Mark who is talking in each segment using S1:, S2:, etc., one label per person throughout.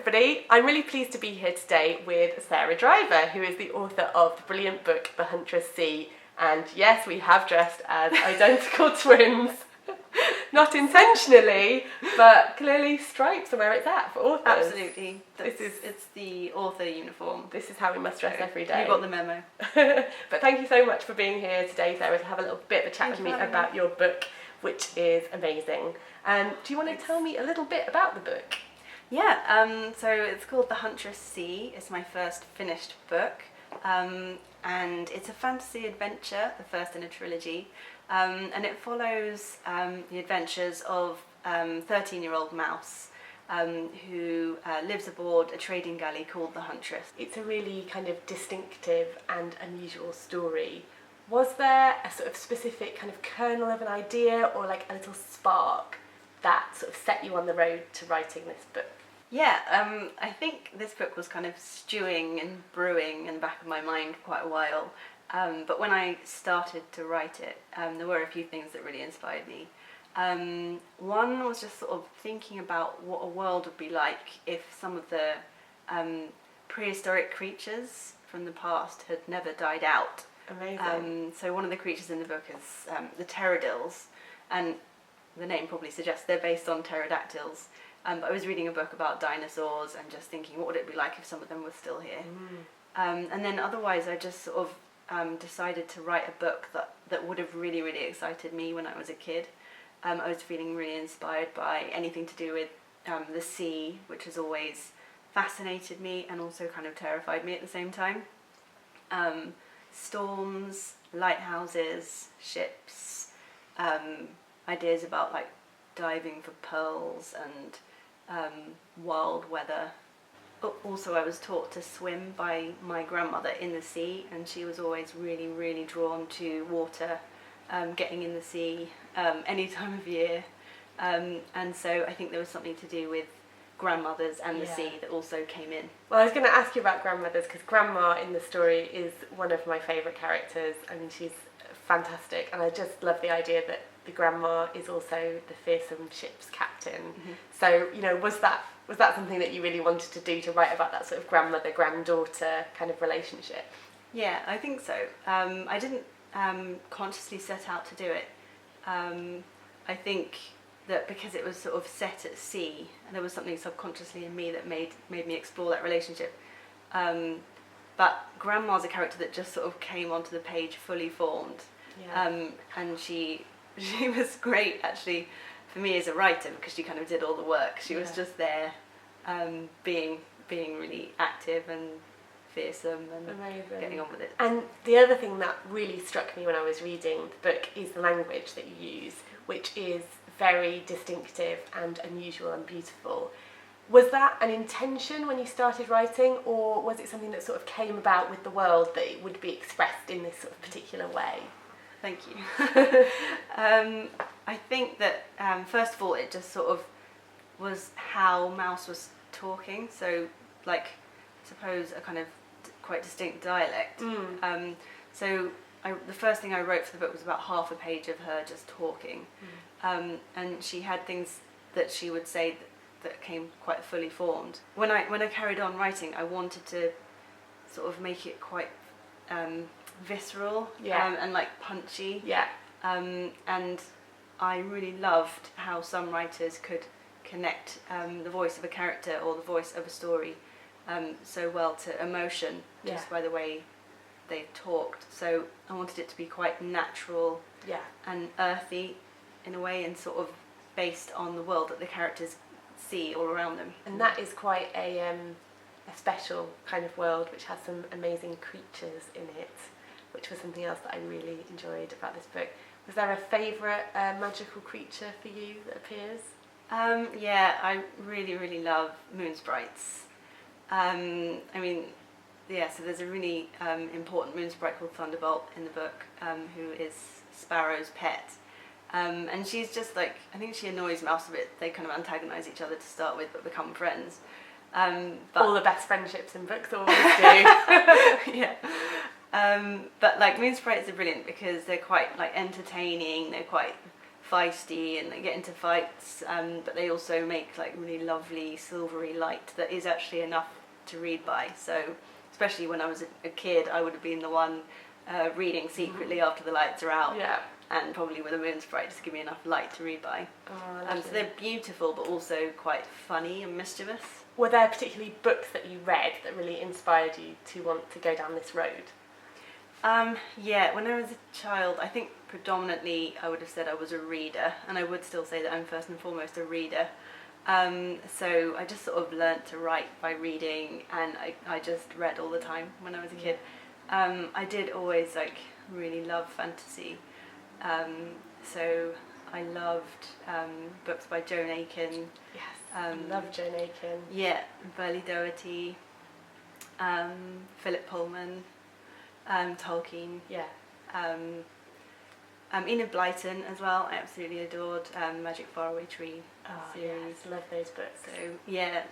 S1: everybody. I'm really pleased to be here today with Sarah Driver, who is the author of the brilliant book The Huntress C. And yes, we have dressed as identical twins. Not intentionally, but clearly stripes are where it's at for authors.
S2: Absolutely. It's the author uniform.
S1: This is how we must dress every day.
S2: You got the memo.
S1: But thank you so much for being here today, Sarah, to have a little bit of a chat with me about your book, which is amazing. Do you want to tell me a little bit about the book?
S2: Yeah, so it's called The Huntress C. It's my first finished book, and it's a fantasy adventure, the first in a trilogy, and it follows the adventures of 13-year-old Mouse, who lives aboard a trading galley called the Huntress.
S1: It's a really kind of distinctive and unusual story. Was there a sort of specific kind of kernel of an idea or like a little spark that sort of set you on the road to writing this book?
S2: Yeah, I think this book was kind of stewing and brewing in the back of my mind for quite a while. But when I started to write it, there were a few things that really inspired me. One was just sort of thinking about what a world would be like if some of the prehistoric creatures from the past had never died out.
S1: Amazing.
S2: So one of the creatures in the book is the pterodils, and the name probably suggests they're based on pterodactyls. But I was reading a book about dinosaurs and just thinking, what would it be like if some of them were still here? And then otherwise, I just sort of decided to write a book that would have really, really excited me when I was a kid. I was feeling really inspired by anything to do with the sea, which has always fascinated me and also kind of terrified me at the same time. Storms, lighthouses, ships, ideas about like diving for pearls and wild weather. Also, I was taught to swim by my grandmother in the sea, and she was always really, really drawn to water, getting in the sea any time of year. And so I think there was something to do with grandmothers and the sea that also came in.
S1: Well, I was going to ask you about grandmothers, because Grandma in the story is one of my favourite characters. I mean, she's fantastic, and I just love the idea that the grandma is also the fearsome ship's captain. So, you know, was that something that you really wanted to do, to write about that sort of grandmother-granddaughter kind of relationship?
S2: Yeah, I think so. I didn't consciously set out to do it. I think that because it was sort of set at sea, and there was something subconsciously in me that made me explore that relationship. But Grandma's a character that just sort of came onto the page fully formed. And she was great actually for me as a writer, because she kind of did all the work. She was just there, being really active and fearsome and
S1: amazing,
S2: getting on with it.
S1: And the other thing that really struck me when I was reading the book is the language that you use, which is very distinctive and unusual and beautiful. Was that an intention when you started writing, or was it something that sort of came about with the world, that it would be expressed in this sort of particular way?
S2: Thank you. I think that first of all, it just sort of was how Mouse was talking. So, like, I suppose a kind of quite distinct dialect. So the first thing I wrote for the book was about half a page of her just talking, and she had things that she would say that came quite fully formed. When I carried on writing, I wanted to sort of make it quite visceral and like punchy. And I really loved how some writers could connect the voice of a character or the voice of a story so well to emotion just by the way they talked. So I wanted it to be quite natural and earthy in a way, and sort of based on the world that the characters see all around them.
S1: And that is quite a special kind of world, which has some amazing creatures in it, which was something else that I really enjoyed about this book. Was there a favourite magical creature for you that appears?
S2: Yeah, I really, really love moon sprites. So there's a really important moon sprite called Thunderbolt in the book, who is Sparrow's pet. And she's just like, I think she annoys Mouse a bit. They kind of antagonise each other to start with, but become friends. But
S1: all the best friendships in books always do.
S2: But like moon sprites are brilliant because they're quite like entertaining. They're quite feisty and they get into fights, but they also make like really lovely silvery light that is actually enough to read by. So especially when I was a kid, I would have been the one reading secretly after the lights are out.
S1: Yeah.
S2: And probably with a moon sprite just to give me enough light to read by.
S1: Oh,
S2: so they're beautiful but also quite funny and mischievous.
S1: Were there particularly books that you read that really inspired you to want to go down this road?
S2: Yeah, when I was a child, I think predominantly I would have said I was a reader, and I would still say that I'm first and foremost a reader. So I just sort of learnt to write by reading, and I just read all the time when I was a kid. I did always like really love fantasy. So I loved books by Joan Aiken.
S1: Yes, I love Joan Aiken.
S2: Yeah, Burley Doherty, Philip Pullman, Tolkien.
S1: Yeah.
S2: Enid Blyton as well. I absolutely adored Magic Faraway Tree series.
S1: Yes, love those books.
S2: So yeah,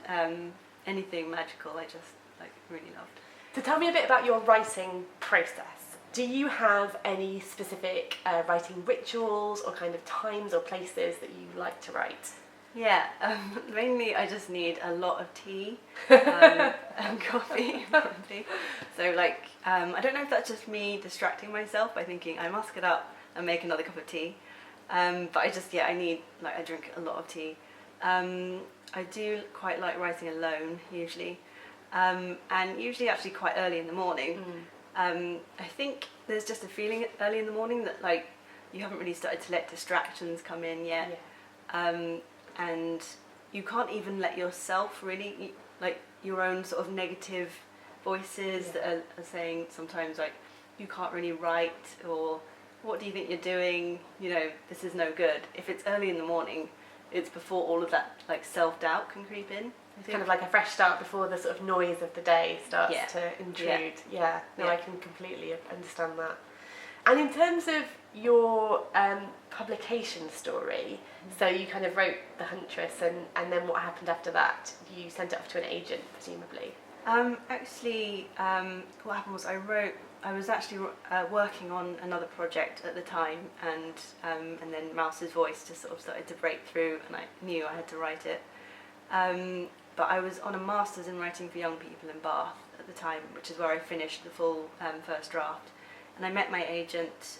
S2: anything magical I just like really loved.
S1: So tell me a bit about your writing process. Do you have any specific writing rituals or kind of times or places that you like to write?
S2: Yeah, mainly I just need a lot of tea and coffee, probably. So like, I don't know if that's just me distracting myself by thinking I must get up and make another cup of tea. But I need, like, I drink a lot of tea. I do quite like writing alone usually, and usually actually quite early in the morning. I think there's just a feeling early in the morning that like you haven't really started to let distractions come in yet. Yeah. And you can't even let yourself really, like your own sort of negative voices that are saying sometimes like you can't really write, or what do you think you're doing, this is no good. If it's early in the morning, it's before all of that like self-doubt can creep in.
S1: It's kind of like a fresh start before the sort of noise of the day starts to intrude. I can completely understand that. And in terms of your publication story, so you kind of wrote The Huntress, and then what happened after that? You sent it off to an agent, presumably.
S2: Actually, what happened was I was actually working on another project at the time, and then Mouse's voice just sort of started to break through, and I knew I had to write it. But I was on a master's in writing for young people in Bath at the time, which is where I finished the full first draft. And I met my agent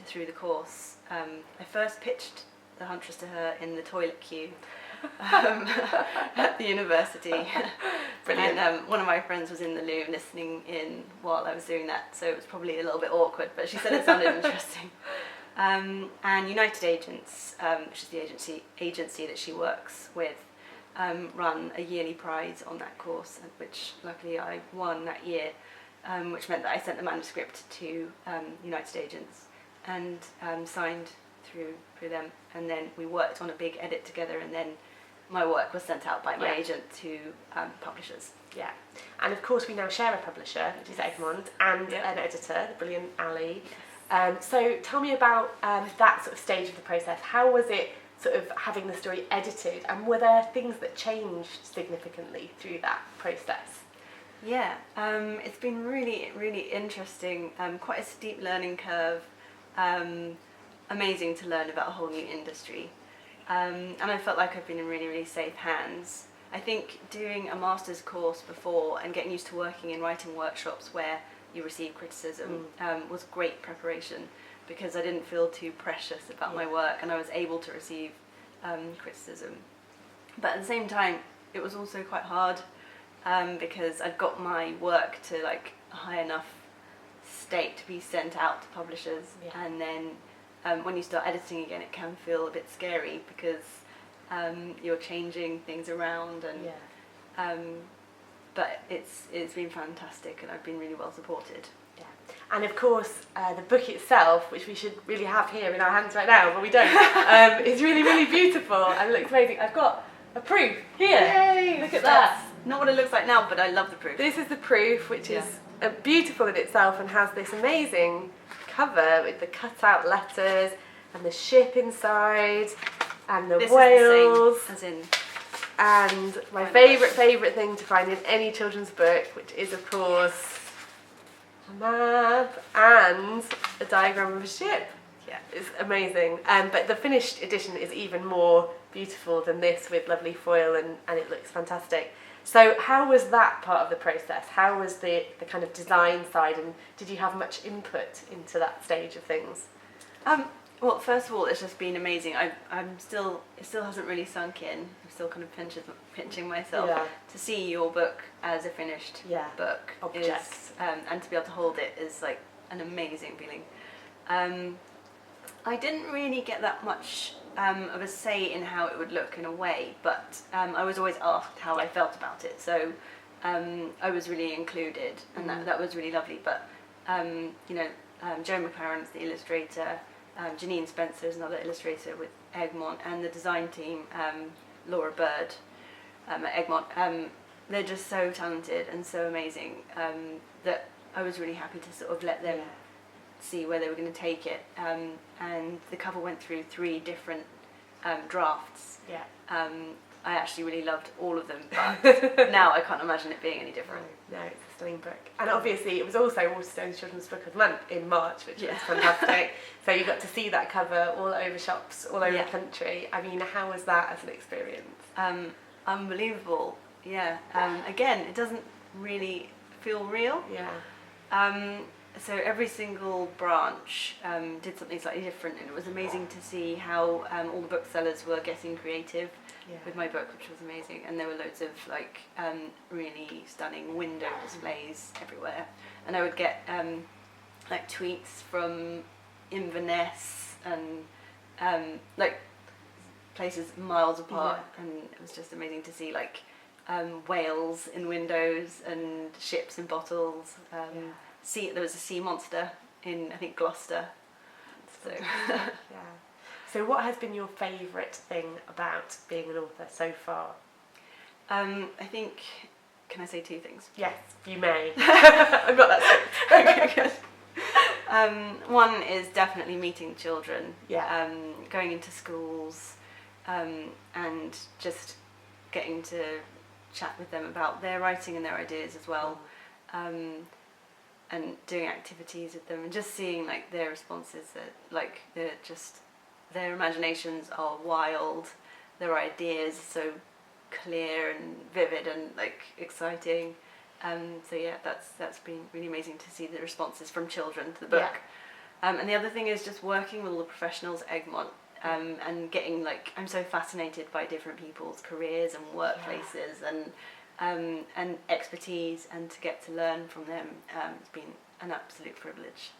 S2: through the course. I first pitched The Huntress to her in the toilet queue at the university. Brilliant. And one of my friends was in the loo listening in while I was doing that, so it was probably a little bit awkward, but she said it sounded interesting. And United Agents, which is the agency that she works with, run a yearly prize on that course, which luckily I won that year, which meant that I sent the manuscript to United Agents and signed through them, and then we worked on a big edit together, and then my work was sent out by my agent to publishers. Yeah,
S1: and of course we now share a publisher, which is Egmont, and an editor, the brilliant Ali. So tell me about that sort of stage of the process. How was it sort of having the story edited, and were there things that changed significantly through that process?
S2: Yeah, it's been really, really interesting, quite a steep learning curve, amazing to learn about a whole new industry, and I felt like I've been in really, really safe hands. I think doing a master's course before and getting used to working in writing workshops where you receive criticism was great preparation, because I didn't feel too precious about my work, and I was able to receive criticism. But at the same time, it was also quite hard, because I'd got my work to like a high enough state to be sent out to publishers, and then when you start editing again, it can feel a bit scary, because you're changing things around, and but it's been fantastic, and I've been really well supported.
S1: And of course, the book itself, which we should really have here in our hands right now, but we don't, is really, really beautiful and looks amazing. I've got a proof here.
S2: Yay!
S1: Look at that.
S2: Not what it looks like now, but I love the proof.
S1: This is the proof, which is beautiful in itself, and has this amazing cover with the cut-out letters and the ship inside and the whales.
S2: As in,
S1: and my favourite thing to find in any children's book, which is of course a map and a diagram of a ship. Yeah, it's amazing. But the finished edition is even more beautiful than this, with lovely foil, and it looks fantastic. So how was that part of the process? How was the kind of design side, and did you have much input into that stage of things?
S2: Well, first of all, it's just been amazing. It still hasn't really sunk in. I'm still kind of pinching myself to see your book as a finished book.
S1: Object.
S2: And to be able to hold it is like an amazing feeling. I didn't really get that much of a say in how it would look in a way, but I was always asked how I felt about it, so I was really included, and that was really lovely. But Joe McLaren's the illustrator, Janine Spencer is another illustrator with Egmont, and the design team, Laura Bird at Egmont, they're just so talented and so amazing that I was really happy to sort of let them see where they were going to take it, and the cover went through 3 different drafts. I actually really loved all of them, but now I can't imagine it being any different.
S1: No, it's a stunning book. And obviously it was also Waterstone's Children's Book of the Month in March, which was fantastic. So you got to see that cover all over shops all over the country. I mean, how was that as an experience?
S2: Unbelievable, yeah. Again, it doesn't really feel real. So every single branch did something slightly different, and it was amazing to see how all the booksellers were getting creative with my book, which was amazing. And there were loads of like really stunning window displays everywhere, and I would get like tweets from Inverness and like places miles apart, and it was just amazing to see like whales in windows and ships in bottles. There was a sea monster in, I think, Gloucester. So
S1: So what has been your favourite thing about being an author so far?
S2: I think, can I say 2 things?
S1: Yes, you may. I'm not that strict.
S2: Okay, good. One is definitely meeting children, going into schools, and just getting to chat with them about their writing and their ideas as well. And doing activities with them, and just seeing like their responses, that like their imaginations are wild, their ideas are so clear and vivid and like exciting. So that's been really amazing to see the responses from children to the book. And the other thing is just working with all the professionals at Egmont, and getting like, I'm so fascinated by different people's careers and workplaces and expertise, and to get to learn from them, it's been an absolute privilege.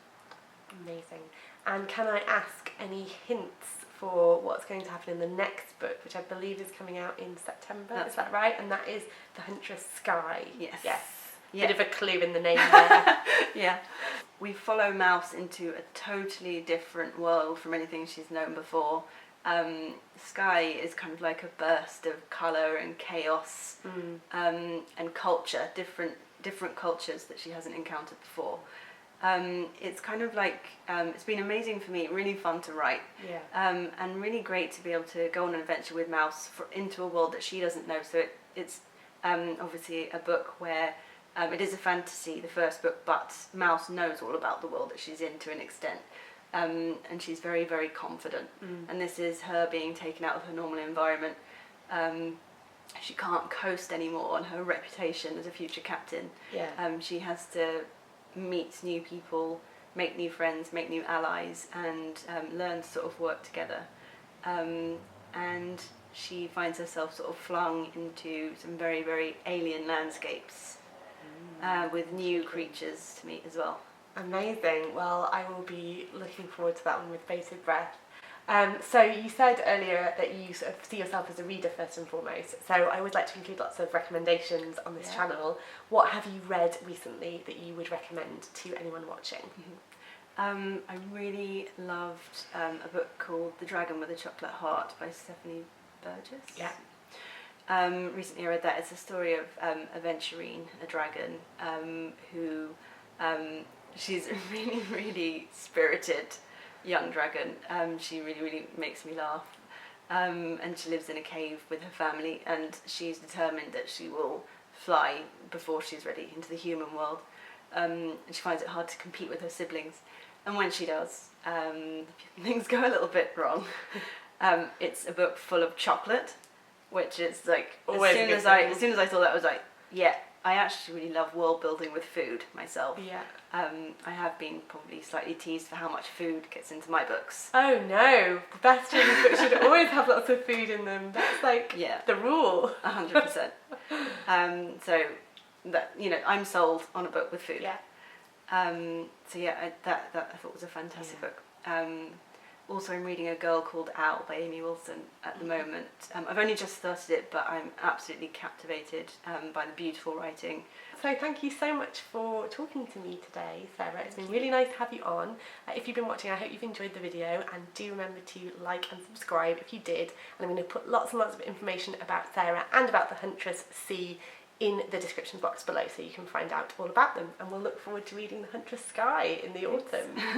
S1: Amazing. And can I ask any hints for what's going to happen in the next book, which I believe is coming out in September? Is that right? And that is The Huntress Sky.
S2: Yes.
S1: Bit of a clue in the name there.
S2: We follow Mouse into a totally different world from anything she's known before. Sky is kind of like a burst of colour and chaos, and culture, different cultures that she hasn't encountered before. It's kind of like, it's been amazing for me, really fun to write, and really great to be able to go on an adventure with Mouse into a world that she doesn't know. So it's obviously a book where it is a fantasy, the first book, but Mouse knows all about the world that she's in to an extent. And she's very, very confident. And this is her being taken out of her normal environment. She can't coast anymore on her reputation as a future captain. She has to meet new people, make new friends, make new allies, and learn to sort of work together. And she finds herself sort of flung into some very, very alien landscapes, with new creatures to meet as well.
S1: Amazing. Well, I will be looking forward to that one with bated breath. So you said earlier that you sort of see yourself as a reader first and foremost. So I would like to include lots of recommendations on this channel. What have you read recently that you would recommend to anyone watching?
S2: I really loved a book called The Dragon with a Chocolate Heart by Stephanie Burgess. Recently I read that. It's a story of Aventurine, a dragon, who she's a really, really spirited young dragon. She really, really makes me laugh. And she lives in a cave with her family, and she's determined that she will fly before she's ready into the human world. And she finds it hard to compete with her siblings. And when she does, things go a little bit wrong. It's a book full of chocolate, which is like
S1: Always
S2: as soon as I saw that, I was like, yeah, I actually really love world building with food myself.
S1: Yeah.
S2: I have been probably slightly teased for how much food gets into my books.
S1: Oh no, the best children's books should always have lots of food in them. That's like the rule.
S2: 100%. So that, you know, I'm sold on a book with food.
S1: Yeah.
S2: So yeah, that I thought was a fantastic book. Also, I'm reading A Girl Called Al by Amy Wilson at the moment. I've only just started it, but I'm absolutely captivated by the beautiful writing.
S1: So thank you so much for talking to me today, Sarah. It's been really nice to have you on. If you've been watching, I hope you've enjoyed the video, and do remember to like and subscribe if you did. And I'm going to put lots and lots of information about Sarah and about the Huntress C in the description box below, so you can find out all about them. And we'll look forward to reading The Huntress Sky in the autumn.